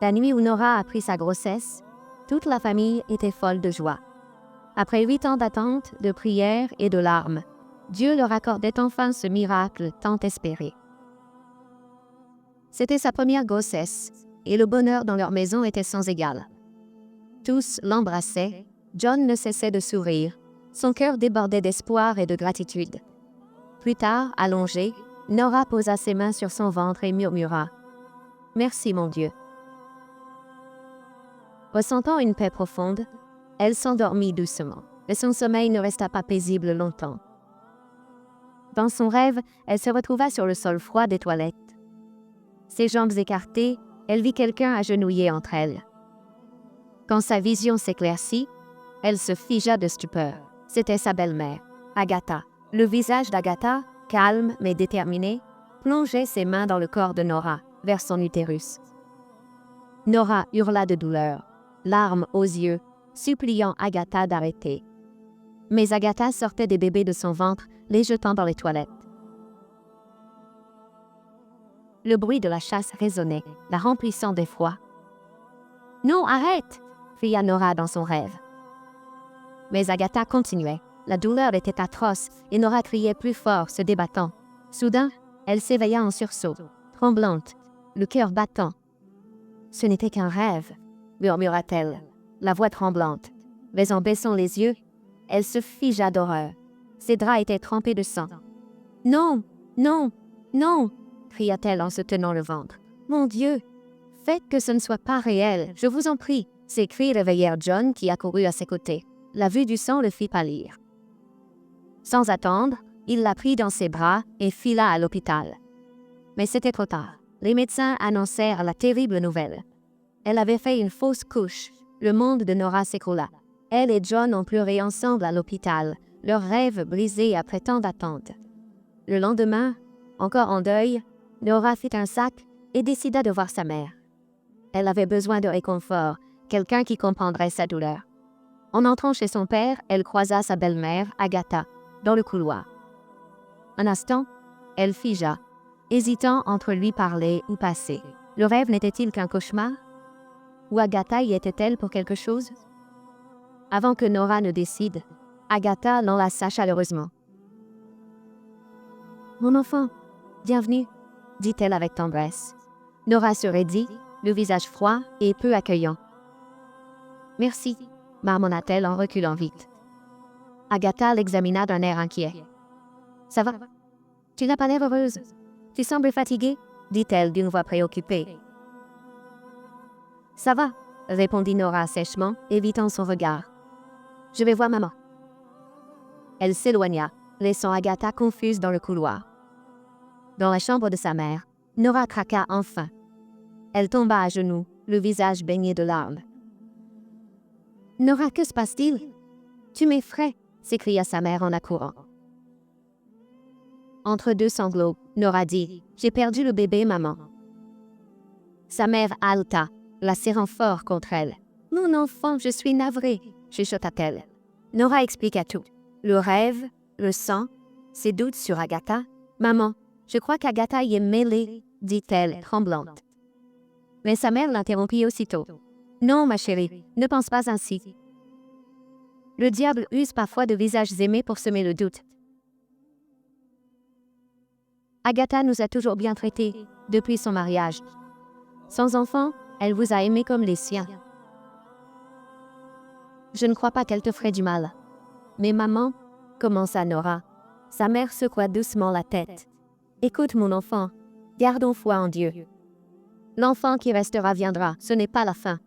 La nuit où Nora apprit sa grossesse, toute la famille était folle de joie. Après 8 ans d'attente, de prières et de larmes, Dieu leur accordait enfin ce miracle tant espéré. C'était sa première grossesse, et le bonheur dans leur maison était sans égal. Tous l'embrassaient, John ne cessait de sourire, son cœur débordait d'espoir et de gratitude. Plus tard, allongée, Nora posa ses mains sur son ventre et murmura « Merci mon Dieu ». Ressentant une paix profonde, elle s'endormit doucement, mais son sommeil ne resta pas paisible longtemps. Dans son rêve, elle se retrouva sur le sol froid des toilettes. Ses jambes écartées, elle vit quelqu'un agenouillé entre elles. Quand sa vision s'éclaircit, elle se figea de stupeur. C'était sa belle-mère, Agatha. Le visage d'Agatha, calme mais déterminé, plongeait ses mains dans le corps de Nora, vers son utérus. Nora hurla de douleur, larmes aux yeux, suppliant Agatha d'arrêter. Mais Agatha sortait des bébés de son ventre, les jetant dans les toilettes. Le bruit de la chasse résonnait, la remplissant d'effroi. « Non, arrête !» cria Nora dans son rêve. Mais Agatha continuait. La douleur était atroce et Nora criait plus fort, se débattant. Soudain, elle s'éveilla en sursaut, tremblante, le cœur battant. « Ce n'était qu'un rêve », murmura-t-elle, la voix tremblante. Mais en baissant les yeux, elle se figea d'horreur. Ses draps étaient trempés de sang. « Non, non, non !» cria-t-elle en se tenant le ventre. « Mon Dieu, faites que ce ne soit pas réel, je vous en prie !» Ces cris réveillèrent John qui accourut à ses côtés. La vue du sang le fit pâlir. Sans attendre, il la prit dans ses bras et fila à l'hôpital. Mais c'était trop tard. Les médecins annoncèrent la terrible nouvelle. Elle avait fait une fausse couche. Le monde de Nora s'écroula. Elle et John ont pleuré ensemble à l'hôpital, leurs rêves brisés après tant d'attentes. Le lendemain, encore en deuil, Nora fit un sac et décida de voir sa mère. Elle avait besoin de réconfort, quelqu'un qui comprendrait sa douleur. En entrant chez son père, elle croisa sa belle-mère, Agatha, dans le couloir. Un instant, elle figea, hésitant entre lui parler ou passer. Le rêve n'était-il qu'un cauchemar? Ou Agatha y était-elle pour quelque chose? Avant que Nora ne décide, Agatha l'enlaça chaleureusement. « Mon enfant, bienvenue », dit-elle avec tendresse. Nora se raidit, le visage froid et peu accueillant. « Merci », marmonna-t-elle en reculant vite. Agatha l'examina d'un air inquiet. « Ça va? Tu n'as pas l'air heureuse. Tu sembles fatiguée ?» dit-elle d'une voix préoccupée. « Ça va », répondit Nora sèchement, évitant son regard. « Je vais voir maman. » Elle s'éloigna, laissant Agatha confuse dans le couloir. Dans la chambre de sa mère, Nora craqua enfin. Elle tomba à genoux, le visage baigné de larmes. « Nora, que se passe-t-il? Tu m'effraies » s'écria sa mère en accourant. Entre deux sanglots, Nora dit « J'ai perdu le bébé, maman. » Sa mère haleta, la serrant fort contre elle. « Mon enfant, je suis navrée » chuchota-t-elle. Nora expliqua tout. Le rêve, le sang, ses doutes sur Agatha. « Maman, je crois qu'Agatha y est mêlée » dit-elle, tremblante. Mais sa mère l'interrompit aussitôt. « Non, ma chérie, ne pense pas ainsi. Le diable use parfois de visages aimés pour semer le doute. Agatha nous a toujours bien traités, depuis son mariage. Sans enfant, elle vous a aimés comme les siens. Je ne crois pas qu'elle te ferait du mal. Mais maman, commença Nora. Sa mère secoua doucement la tête. Écoute mon enfant, gardons foi en Dieu. L'enfant qui restera viendra, ce n'est pas la fin.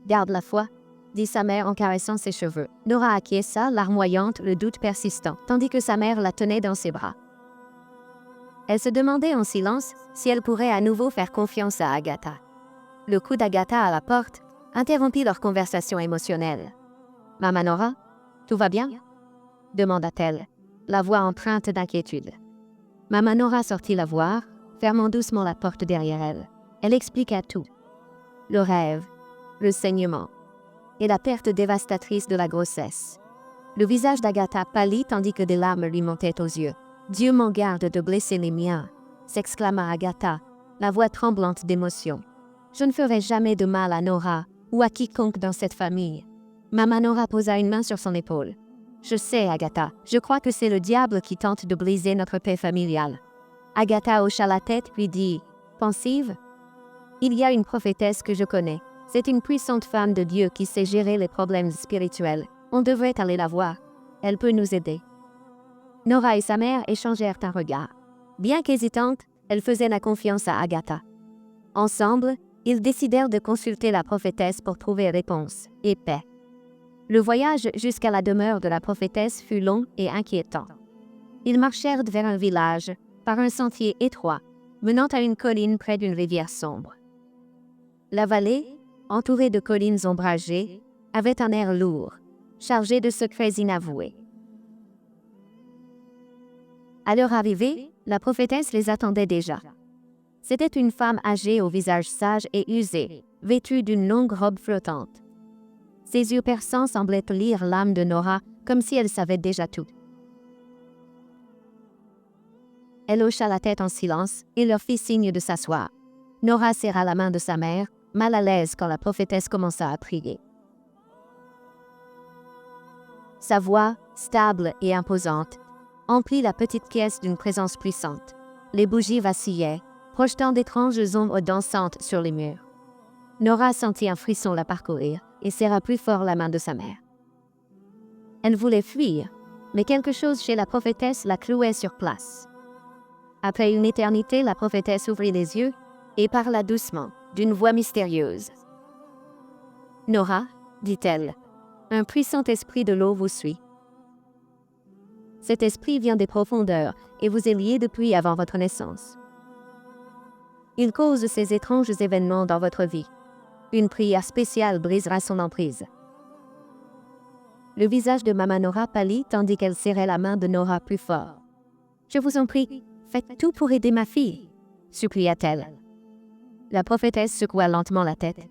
Garde la foi, dit sa mère en caressant ses cheveux. Nora acquiesça, larmoyante, le doute persistant, tandis que sa mère la tenait dans ses bras. Elle se demandait en silence si elle pourrait à nouveau faire confiance à Agatha. Le coup d'Agatha à la porte interrompit leur conversation émotionnelle. « Maman Nora, tout va bien ?» demanda-t-elle, la voix empreinte d'inquiétude. Maman Nora sortit la voir, fermant doucement la porte derrière elle. Elle expliqua tout. Le rêve, le saignement et la perte dévastatrice de la grossesse. Le visage d'Agatha pâlit tandis que des larmes lui montaient aux yeux. « Dieu m'en garde de blesser les miens » s'exclama Agatha, la voix tremblante d'émotion. « Je ne ferai jamais de mal à Nora ou à quiconque dans cette famille. Maman Nora posa une main sur son épaule. Je sais, Agatha, je crois que c'est le diable qui tente de briser notre paix familiale. Agatha hocha la tête puis dit, pensive, il y a une prophétesse que je connais. C'est une puissante femme de Dieu qui sait gérer les problèmes spirituels. On devrait aller la voir. Elle peut nous aider. Nora et sa mère échangèrent un regard. Bien qu'hésitante, elle faisait la confiance à Agatha. Ensemble, ils décidèrent de consulter la prophétesse pour trouver réponse et paix. Le voyage jusqu'à la demeure de la prophétesse fut long et inquiétant. Ils marchèrent vers un village, par un sentier étroit, menant à une colline près d'une rivière sombre. La vallée, entourée de collines ombragées, avait un air lourd, chargé de secrets inavoués. À leur arrivée, la prophétesse les attendait déjà. C'était une femme âgée au visage sage et usé, vêtue d'une longue robe flottante. Ses yeux perçants semblaient lire l'âme de Nora comme si elle savait déjà tout. Elle hocha la tête en silence et leur fit signe de s'asseoir. Nora serra la main de sa mère, mal à l'aise quand la prophétesse commença à prier. Sa voix, stable et imposante, emplit la petite pièce d'une présence puissante. Les bougies vacillaient, projetant d'étranges ombres dansantes sur les murs. Nora sentit un frisson la parcourir et serra plus fort la main de sa mère. Elle voulait fuir, mais quelque chose chez la prophétesse la clouait sur place. Après une éternité, la prophétesse ouvrit les yeux et parla doucement, d'une voix mystérieuse. « Nora, dit-elle, un puissant esprit de l'eau vous suit. Cet esprit vient des profondeurs et vous est lié depuis avant votre naissance. Il cause ces étranges événements dans votre vie. Une prière spéciale brisera son emprise. » Le visage de Maman Nora pâlit tandis qu'elle serrait la main de Nora plus fort. « Je vous en prie, faites tout pour aider ma fille, » supplia-t-elle. La prophétesse secoua lentement la tête.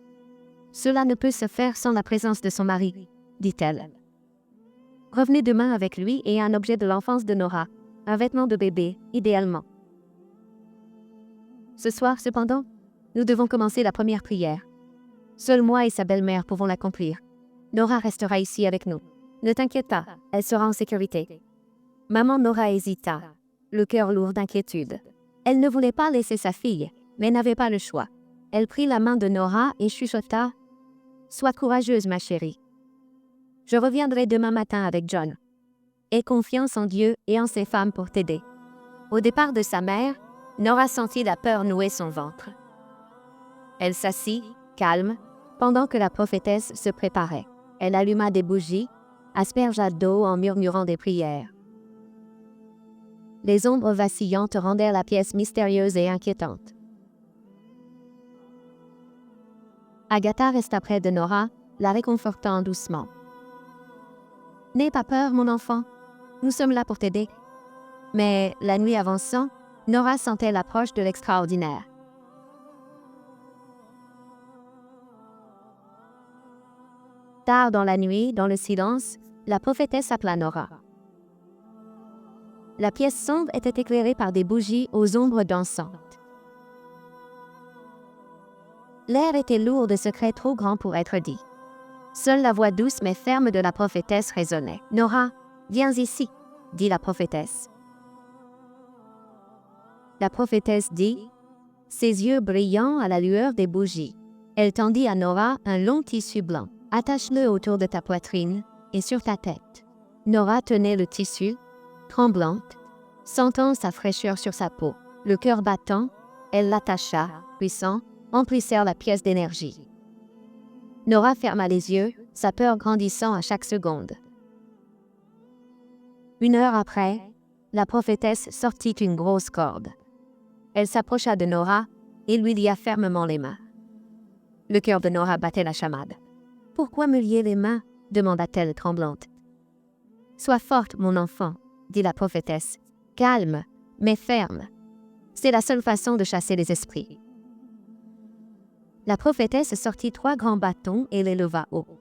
« Cela ne peut se faire sans la présence de son mari, » dit-elle. « Revenez demain avec lui et un objet de l'enfance de Nora, un vêtement de bébé, idéalement. Ce soir, cependant, nous devons commencer la première prière. Seul moi et sa belle-mère pouvons l'accomplir. Nora restera ici avec nous. Ne t'inquiète pas, elle sera en sécurité. » Maman Nora hésita, le cœur lourd d'inquiétude. Elle ne voulait pas laisser sa fille, mais n'avait pas le choix. Elle prit la main de Nora et chuchota « Sois courageuse, ma chérie. Je reviendrai demain matin avec John. Aie confiance en Dieu et en ses femmes pour t'aider. » Au départ de sa mère, Nora sentit la peur nouer son ventre. Elle s'assit, calme, pendant que la prophétesse se préparait. Elle alluma des bougies, aspergea d'eau en murmurant des prières. Les ombres vacillantes rendirent la pièce mystérieuse et inquiétante. Agatha resta près de Nora, la réconfortant doucement. « N'aie pas peur, mon enfant. Nous sommes là pour t'aider. » Mais, la nuit avançant, Nora sentait l'approche de l'extraordinaire. Tard dans la nuit, dans le silence, la prophétesse appela Nora. La pièce sombre était éclairée par des bougies aux ombres dansantes. L'air était lourd de secrets trop grands pour être dit. Seule la voix douce mais ferme de la prophétesse résonnait. « Nora, viens ici, » dit la prophétesse. La prophétesse dit, ses yeux brillant à la lueur des bougies. Elle tendit à Nora un long tissu blanc. « Attache-le autour de ta poitrine et sur ta tête. » Nora tenait le tissu, tremblante, sentant sa fraîcheur sur sa peau. Le cœur battant, elle l'attacha, puissant, emplissèrent la pièce d'énergie. Nora ferma les yeux, sa peur grandissant à chaque seconde. 1 heure après, la prophétesse sortit une grosse corde. Elle s'approcha de Nora et lui lia fermement les mains. Le cœur de Nora battait la chamade. « Pourquoi me lier les mains ?» demanda-t-elle tremblante. « Sois forte, mon enfant, » dit la prophétesse. « Calme, mais ferme. C'est la seule façon de chasser les esprits. » La prophétesse sortit 3 grands bâtons et les leva haut.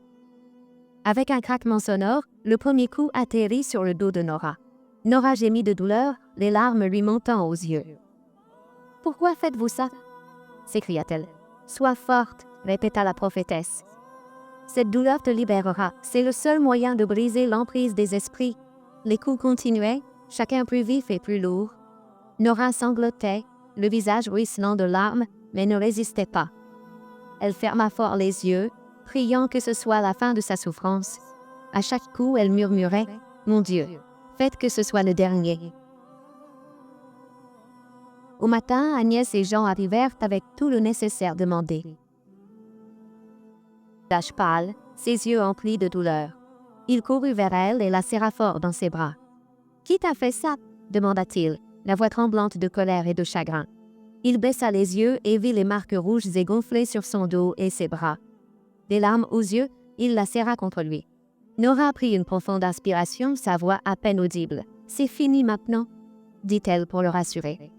Avec un craquement sonore, le premier coup atterrit sur le dos de Nora. Nora gémit de douleur, les larmes lui montant aux yeux. « Pourquoi faites-vous ça ?» s'écria-t-elle. « Sois forte, répéta la prophétesse. Cette douleur te libérera, c'est le seul moyen de briser l'emprise des esprits. Les coups continuaient, chacun plus vif et plus lourd. Nora sanglotait, le visage ruisselant de larmes, mais ne résistait pas. Elle ferma fort les yeux, priant que ce soit la fin de sa souffrance. À chaque coup, elle murmurait « Mon Dieu, faites que ce soit le dernier ». Au matin, Agnès et Jean arrivèrent avec tout le nécessaire demandé. Visage pâle, ses yeux emplis de douleur. Il courut vers elle et la serra fort dans ses bras. « Qui t'a fait ça ?» demanda-t-il, la voix tremblante de colère et de chagrin. Il baissa les yeux et vit les marques rouges et gonflées sur son dos et ses bras. Des larmes aux yeux, il la serra contre lui. Nora prit une profonde inspiration, sa voix à peine audible. « C'est fini maintenant » dit-elle pour le rassurer.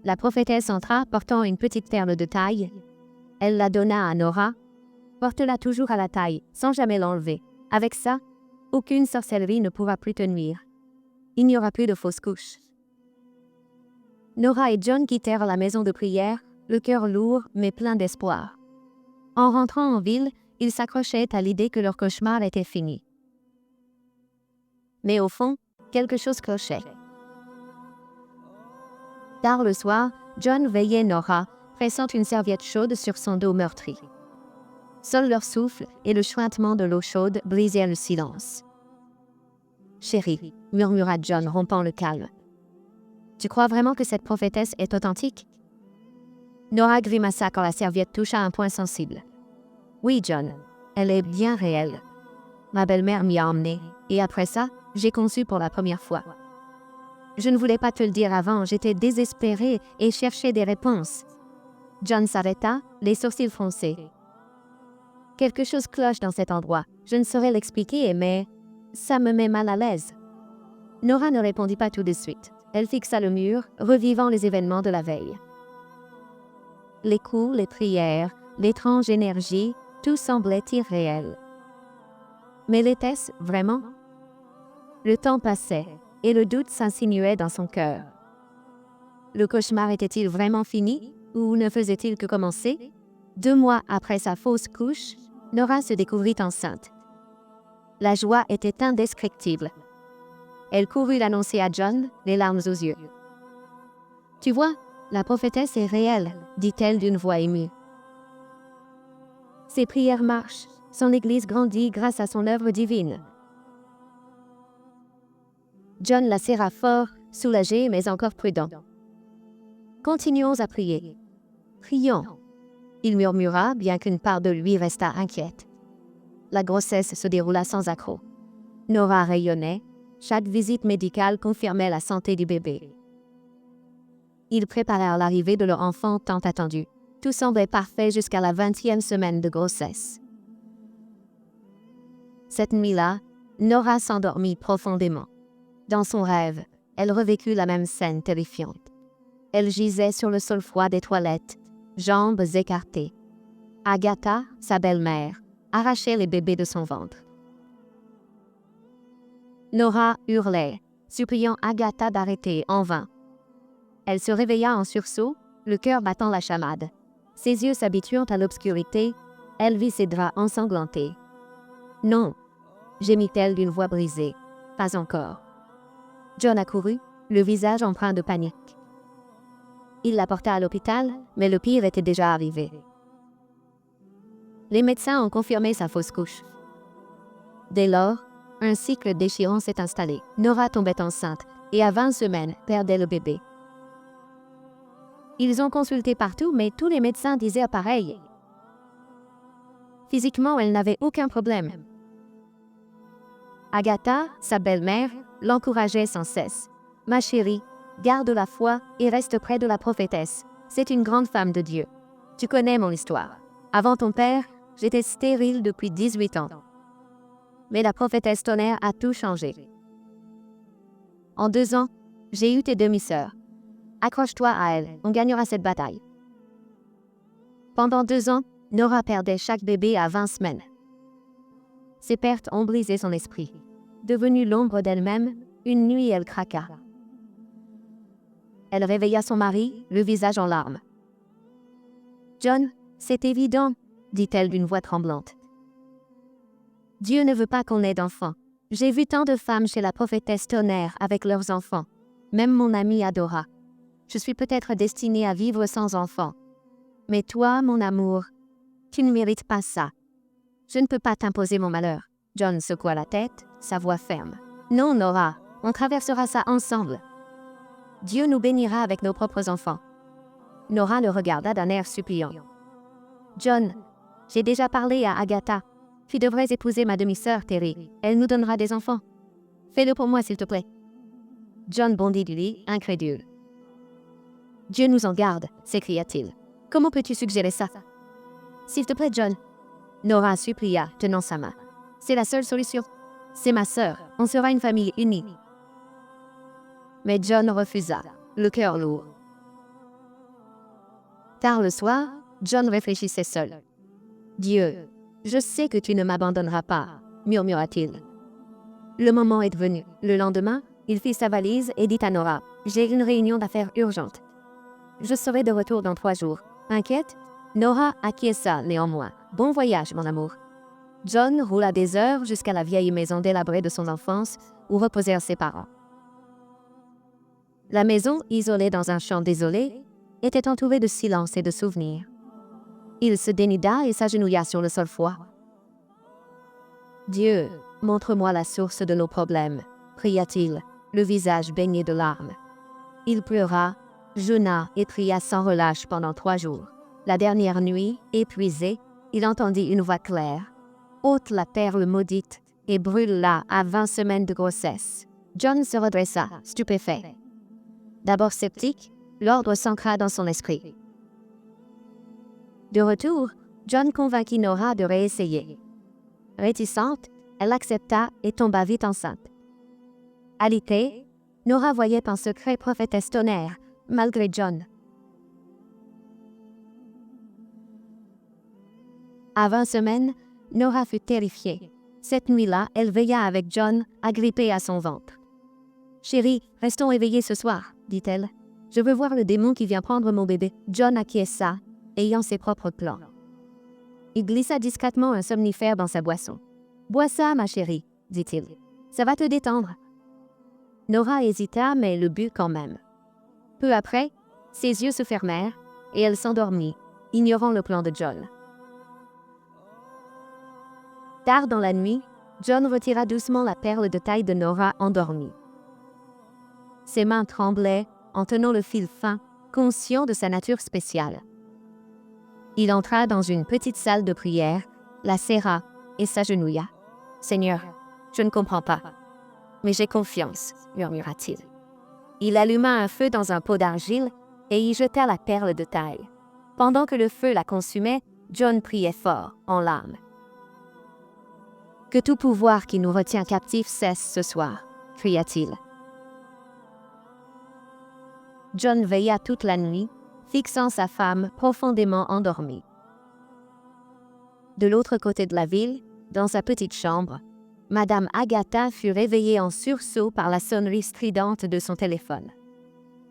La prophétesse entra, portant une petite perle de taille. Elle la donna à Nora. « Porte-la toujours à la taille, sans jamais l'enlever. Avec ça, aucune sorcellerie ne pourra plus te nuire. Il n'y aura plus de fausses couches. » Nora et John quittèrent la maison de prière, le cœur lourd mais plein d'espoir. En rentrant en ville, ils s'accrochaient à l'idée que leur cauchemar était fini. Mais au fond, quelque chose clochait. Tard le soir, John veillait Nora, pressant une serviette chaude sur son dos meurtri. Seul leur souffle et le chuintement de l'eau chaude brisèrent le silence. « Chérie, » murmura John, rompant le calme. « Tu crois vraiment que cette prophétesse est authentique ?» Nora grimaça quand la serviette toucha un point sensible. « Oui, John, elle est bien réelle. Ma belle-mère m'y a emmené, et après ça, j'ai conçu pour la première fois. Je ne voulais pas te le dire avant, j'étais désespérée et cherchais des réponses. » John s'arrêta, les sourcils froncés. « Quelque chose cloche dans cet endroit. Je ne saurais l'expliquer, mais ça me met mal à l'aise. » Nora ne répondit pas tout de suite. Elle fixa le mur, revivant les événements de la veille. Les coups, les prières, l'étrange énergie, tout semblait irréel. Mais l'était-ce vraiment? Le temps passait, et le doute s'insinuait dans son cœur. Le cauchemar était-il vraiment fini, ou ne faisait-il que commencer? 2 mois après sa fausse couche, Nora se découvrit enceinte. La joie était indescriptible. Elle courut l'annoncer à John, les larmes aux yeux. « Tu vois, la prophétesse est réelle, » dit-elle d'une voix émue. « Ses prières marchent, son Église grandit grâce à son œuvre divine. » John la serra fort, soulagé mais encore prudent. « Continuons à prier. »« Prions. » il murmura, bien qu'une part de lui restât inquiète. La grossesse se déroula sans accroc. Nora rayonnait. Chaque visite médicale confirmait la santé du bébé. Ils préparèrent l'arrivée de leur enfant tant attendu. Tout semblait parfait jusqu'à la 20e semaine de grossesse. Cette nuit-là, Nora s'endormit profondément. Dans son rêve, elle revécut la même scène terrifiante. Elle gisait sur le sol froid des toilettes, jambes écartées. Agatha, sa belle-mère, arrachait les bébés de son ventre. Nora hurlait, suppliant Agatha d'arrêter en vain. Elle se réveilla en sursaut, le cœur battant la chamade. Ses yeux s'habituant à l'obscurité, elle vit ses draps ensanglantés. « Non !» gémit-elle d'une voix brisée. « Pas encore. » John accourut, le visage empreint de panique. Il la porta à l'hôpital, mais le pire était déjà arrivé. Les médecins ont confirmé sa fausse couche. Dès lors, un cycle déchirant s'est installé. Nora tombait enceinte et à 20 semaines perdait le bébé. Ils ont consulté partout, mais tous les médecins disaient pareil. Physiquement, elle n'avait aucun problème. Agatha, sa belle-mère, l'encourageait sans cesse. « Ma chérie, garde la foi et reste près de la prophétesse. C'est une grande femme de Dieu. Tu connais mon histoire. Avant ton père, j'étais stérile depuis 18 ans. Mais la prophétesse Tonnerre a tout changé. En 2 ans, j'ai eu tes demi-sœurs. Accroche-toi à elles, on gagnera cette bataille. » Pendant 2 ans, Nora perdait chaque bébé à 20 semaines. Ces pertes ont brisé son esprit. Devenue l'ombre d'elle-même, une nuit elle craqua. Elle réveilla son mari, le visage en larmes. « John, C'est évident, dit-elle d'une voix tremblante. Dieu ne veut pas qu'on ait d'enfants. J'ai vu tant de femmes chez la prophétesse Tonnerre avec leurs enfants, même mon amie Adora. Je suis peut-être destinée à vivre sans enfants. Mais toi, mon amour, tu ne mérites pas ça. Je ne peux pas t'imposer mon malheur. John secoua la tête, sa voix ferme. Non, Nora, on traversera ça ensemble. Dieu nous bénira avec nos propres enfants. Nora le regarda d'un air suppliant. John, j'ai déjà parlé à Agatha. Tu devrais épouser ma demi-sœur, Terry. Elle nous donnera des enfants. Fais-le pour moi, s'il te plaît. John bondit du lit, incrédule. Dieu nous en garde, s'écria-t-il. Comment peux-tu suggérer ça? S'il te plaît, John. Nora supplia, tenant sa main. C'est la seule solution. C'est ma sœur. On sera une famille unie. Mais John refusa, le cœur lourd. Tard le soir, John réfléchissait seul. Dieu, je sais que tu ne m'abandonneras pas, murmura-t-il. Le moment est venu. Le lendemain, il fit sa valise et dit à Nora, j'ai une réunion d'affaires urgente. Je serai de retour dans 3 jours. Inquiète? Nora acquiesça néanmoins. Bon voyage, mon amour. John roula des heures jusqu'à la vieille maison délabrée de son enfance où reposèrent ses parents. La maison, isolée dans un champ désolé, était entourée de silence et de souvenirs. Il se dénuda et s'agenouilla sur le sol froid. Dieu, montre-moi la source de nos problèmes, pria-t-il, le visage baigné de larmes. Il pleura, jeûna et pria sans relâche pendant 3 jours. La dernière nuit, épuisé, il entendit une voix claire. Ôte la perle maudite et brûle-la à 20 semaines de grossesse. John se redressa, stupéfait. D'abord sceptique, l'ordre s'ancra dans son esprit. De retour, John convainquit Nora de réessayer. Réticente, elle accepta et tomba vite enceinte. Alitée, Nora voyait en secret prophétesse Tonnerre, malgré John. À 20 semaines, Nora fut terrifiée. Cette nuit-là, elle veilla avec John, agrippé à son ventre. « Chérie, restons éveillés ce soir, dit-elle. Je veux voir le démon qui vient prendre mon bébé. » John acquiesça, ayant ses propres plans. Il glissa discrètement un somnifère dans sa boisson. « Bois ça, ma chérie, dit-il. Ça va te détendre. » Nora hésita, mais le but quand même. Peu après, ses yeux se fermèrent et elle s'endormit, ignorant le plan de John. Tard dans la nuit, John retira doucement la perle de taille de Nora endormie. Ses mains tremblaient en tenant le fil fin, conscient de sa nature spéciale. Il entra dans une petite salle de prière, la serra et s'agenouilla. « Seigneur, je ne comprends pas, mais j'ai confiance, » murmura-t-il. Il alluma un feu dans un pot d'argile et y jeta la perle de taille. Pendant que le feu la consumait, John priait fort, en larmes. « Que tout pouvoir qui nous retient captifs cesse ce soir, » cria-t-il. John veilla toute la nuit, fixant sa femme profondément endormie. De l'autre côté de la ville, dans sa petite chambre, Madame Agatha fut réveillée en sursaut par la sonnerie stridente de son téléphone.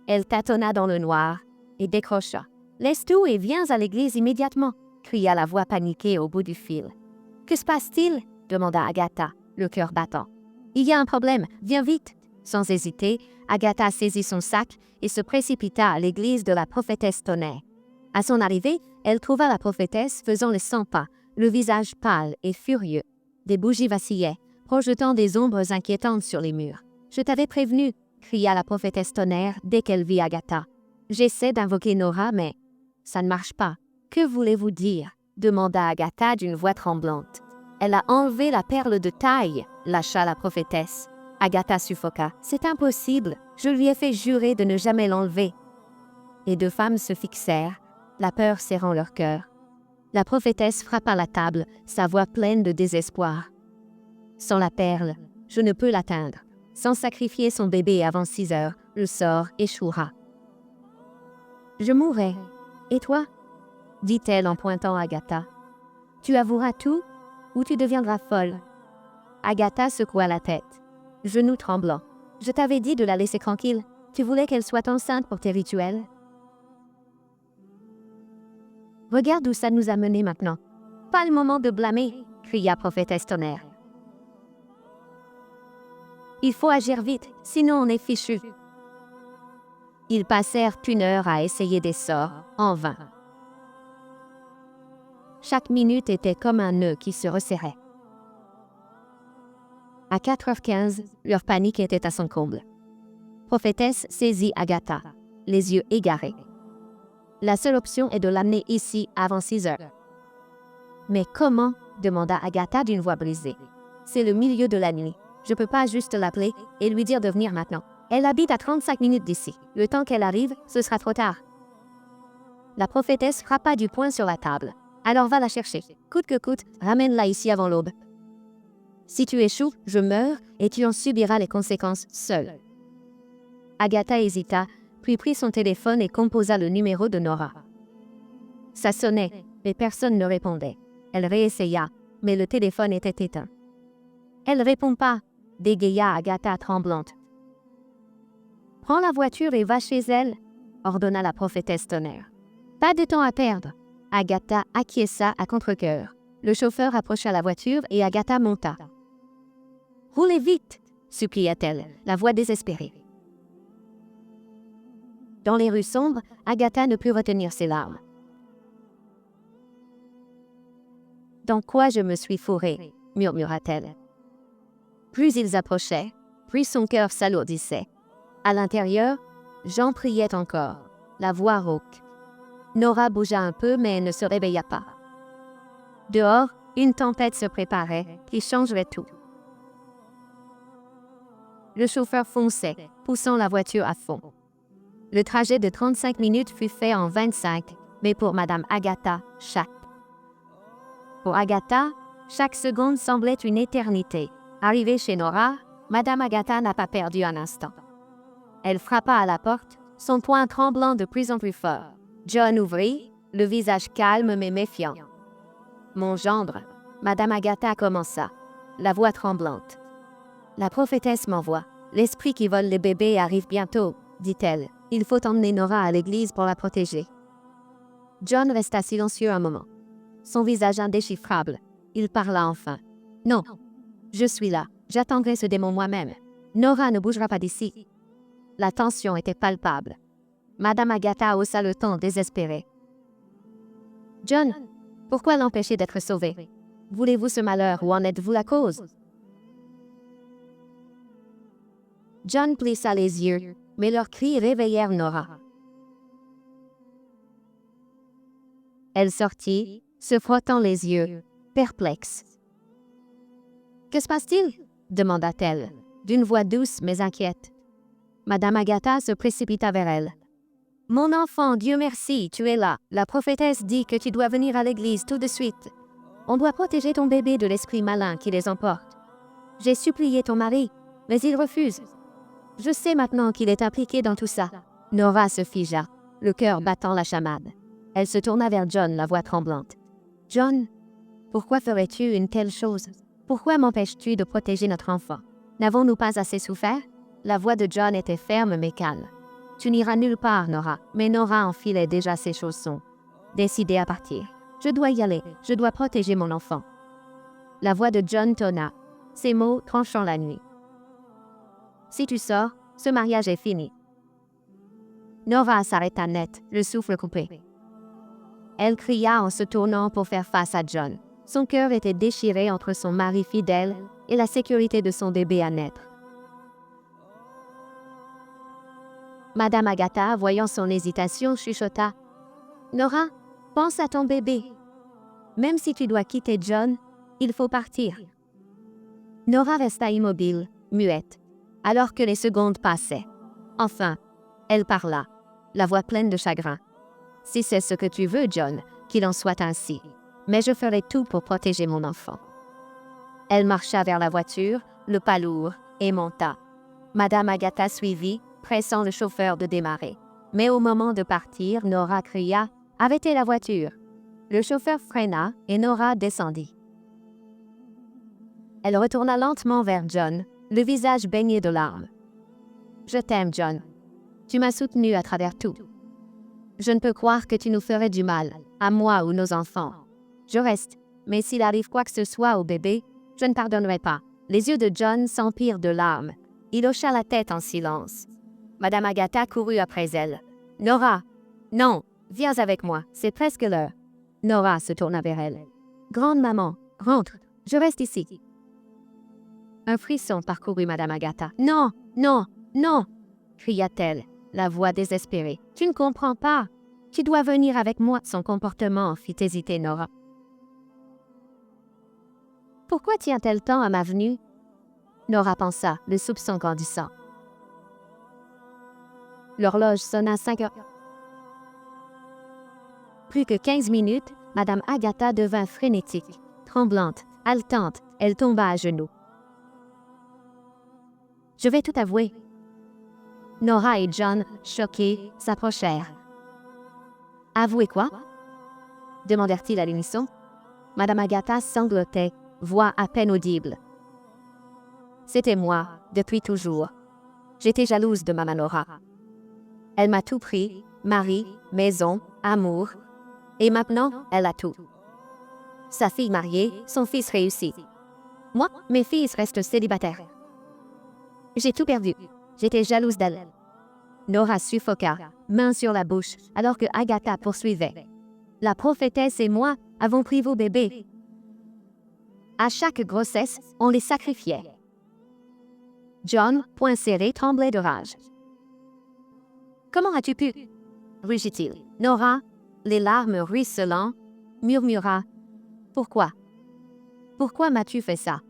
Elle tâtonna dans le noir et décrocha. « Laisse tout et viens à l'église immédiatement !» cria la voix paniquée au bout du fil. « Que se passe-t-il » demanda Agatha, le cœur battant. « Il y a un problème, viens vite !» Sans hésiter, Agatha saisit son sac et se précipita à l'église de la prophétesse Tonnerre. À son arrivée, elle trouva la prophétesse faisant les 100 pas, le visage pâle et furieux. Des bougies vacillaient, projetant des ombres inquiétantes sur les murs. « Je t'avais prévenu !» cria la prophétesse Tonnerre dès qu'elle vit Agatha. « J'essaie d'invoquer Nora, mais ça ne marche pas. »« Que voulez-vous dire ?» demanda Agatha d'une voix tremblante. « Elle a enlevé la perle de taille !» lâcha la prophétesse. Agatha suffoqua. « C'est impossible, je lui ai fait jurer de ne jamais l'enlever. » Les 2 femmes se fixèrent, la peur serrant leur cœur. La prophétesse frappa la table, sa voix pleine de désespoir. « Sans la perle, je ne peux l'atteindre. Sans sacrifier son bébé avant 6 heures, le sort échouera. »« Je mourrai. Et toi ?» dit-elle en pointant Agatha. « Tu avoueras tout ou tu deviendras folle. » Agatha secoua la tête. Genoux tremblants. « Je t'avais dit de la laisser tranquille. Tu voulais qu'elle soit enceinte pour tes rituels. » Regarde où ça nous a menés maintenant. Pas le moment de blâmer, cria prophétesse Tonnerre. Il faut agir vite, sinon on est fichu. Ils passèrent 1 heure à essayer des sorts, en vain. Chaque minute était comme un nœud qui se resserrait. À 4h15, leur panique était à son comble. Prophétesse saisit Agatha, les yeux égarés. La seule option est de l'amener ici avant 6h. Mais comment? Demanda Agatha d'une voix brisée. C'est le milieu de la nuit. Je peux pas juste l'appeler et lui dire de venir maintenant. Elle habite à 35 minutes d'ici. Le temps qu'elle arrive, ce sera trop tard. La prophétesse frappa du poing sur la table. Alors va la chercher. Coûte que coûte, ramène-la ici avant l'aube. Si tu échoues, je meurs et tu en subiras les conséquences seule. Agatha hésita, puis prit son téléphone et composa le numéro de Nora. Ça sonnait, mais personne ne répondait. Elle réessaya, mais le téléphone était éteint. Elle ne répond pas, bégaya Agatha tremblante. Prends la voiture et va chez elle, ordonna la prophétesse Tonnerre. Pas de temps à perdre. Agatha acquiesça à contre-cœur. Le chauffeur approcha la voiture et Agatha monta. Roulez vite, supplia-t-elle, la voix désespérée. Dans les rues sombres, Agatha ne put retenir ses larmes. Dans quoi je me suis fourrée, murmura-t-elle. Plus ils approchaient, plus son cœur s'alourdissait. À l'intérieur, Jean priait encore, la voix rauque. Nora bougea un peu, mais ne se réveilla pas. Dehors, une tempête se préparait qui changerait tout. Le chauffeur fonçait, poussant la voiture à fond. Le trajet de 35 minutes fut fait en 25, mais pour Madame Agatha, Pour Agatha, chaque seconde semblait une éternité. Arrivée chez Nora, Madame Agatha n'a pas perdu un instant. Elle frappa à la porte, son poing tremblant de plus en plus fort. John ouvrit, le visage calme mais méfiant. « Mon gendre », Madame Agatha commença, la voix tremblante. « La prophétesse m'envoie. L'esprit qui vole les bébés arrive bientôt, dit-elle. Il faut emmener Nora à l'église pour la protéger. » John resta silencieux un moment. Son visage indéchiffrable. Il parla enfin. « Non, je suis là. J'attendrai ce démon moi-même. Nora ne bougera pas d'ici. » La tension était palpable. Madame Agatha haussa le ton désespéré. « John, pourquoi l'empêcher d'être sauvé? Voulez-vous ce malheur ou en êtes-vous la cause? » John plissa les yeux, mais leurs cris réveillèrent Nora. Elle sortit, se frottant les yeux, perplexe. « Que se passe-t-il? » demanda-t-elle, d'une voix douce mais inquiète. Madame Agatha se précipita vers elle. « Mon enfant, Dieu merci, tu es là. La prophétesse dit que tu dois venir à l'église tout de suite. On doit protéger ton bébé de l'esprit malin qui les emporte. J'ai supplié ton mari, mais il refuse. Je sais maintenant qu'il est impliqué dans tout ça. » Nora se figea, le cœur battant la chamade. Elle se tourna vers John, la voix tremblante. « John, pourquoi ferais-tu une telle chose? Pourquoi m'empêches-tu de protéger notre enfant? N'avons-nous pas assez souffert? » La voix de John était ferme mais calme. « Tu n'iras nulle part, Nora. » Mais Nora enfilait déjà ses chaussons, décidée à partir. « Je dois y aller. Je dois protéger mon enfant. » La voix de John tonna, ses mots tranchant la nuit. « Si tu sors, ce mariage est fini. » Nora s'arrêta net, le souffle coupé. Elle cria en se tournant pour faire face à John. Son cœur était déchiré entre son mari fidèle et la sécurité de son bébé à naître. Madame Agatha, voyant son hésitation, chuchota. « Nora, pense à ton bébé. Même si tu dois quitter John, il faut partir. » Nora resta immobile, muette, alors que les secondes passaient. Enfin, elle parla, la voix pleine de chagrin. « Si c'est ce que tu veux, John, qu'il en soit ainsi. Mais je ferai tout pour protéger mon enfant. » Elle marcha vers la voiture, le pas lourd, et monta. Madame Agatha suivit, pressant le chauffeur de démarrer. Mais au moment de partir, Nora cria « Arrêtez la voiture !» Le chauffeur freina et Nora descendit. Elle retourna lentement vers John, le visage baigné de larmes. « Je t'aime, John. Tu m'as soutenu à travers tout. Je ne peux croire que tu nous ferais du mal, à moi ou nos enfants. Je reste, mais s'il arrive quoi que ce soit au bébé, je ne pardonnerai pas. Les yeux de John s'empirent de larmes. Il hocha la tête en silence. Madame Agatha courut après elle. « Nora! Non! Viens avec moi, c'est presque l'heure. » Nora se tourna vers elle. « Grande maman, rentre, je reste ici. » Un frisson parcourut Madame Agatha. « Non, non, non !» cria-t-elle, la voix désespérée. « Tu ne comprends pas. Tu dois venir avec moi. » Son comportement fit hésiter Nora. « Pourquoi tient-elle tant à ma venue ?» Nora pensa, le soupçon grandissant. L'horloge sonna 5 heures. Plus que 15 minutes, Madame Agatha devint frénétique. Tremblante, haletante, elle tomba à genoux. « Je vais tout avouer. » Nora et John, choqués, s'approchèrent. « Avouer quoi ?» demandèrent-ils à l'unisson. Madame Agatha sanglotait, voix à peine audible. « C'était moi, depuis toujours. J'étais jalouse de maman Nora. Elle m'a tout pris, mari, maison, amour. Et maintenant, elle a tout. Sa fille mariée, son fils réussi. Moi, mes fils restent célibataires. J'ai tout perdu. J'étais jalouse d'elle. » Nora suffoqua, main sur la bouche, alors que Agatha poursuivait. « La prophétesse et moi avons pris vos bébés. À chaque grossesse, on les sacrifiait. » John, poing serré, tremblait de rage. « Comment as-tu pu ?» rugit-il. Nora, les larmes ruisselant, murmura. « Pourquoi? Pourquoi m'as-tu fait ça ?»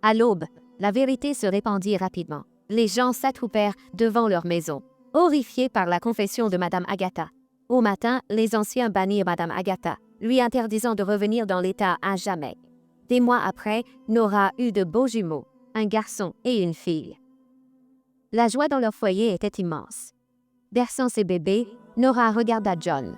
À l'aube, la vérité se répandit rapidement. Les gens s'attroupèrent devant leur maison, horrifiés par la confession de Madame Agatha. Au matin, les anciens bannirent Madame Agatha, lui interdisant de revenir dans l'État à jamais. Des mois après, Nora eut de beaux jumeaux, un garçon et une fille. La joie dans leur foyer était immense. Berçant ses bébés, Nora regarda John.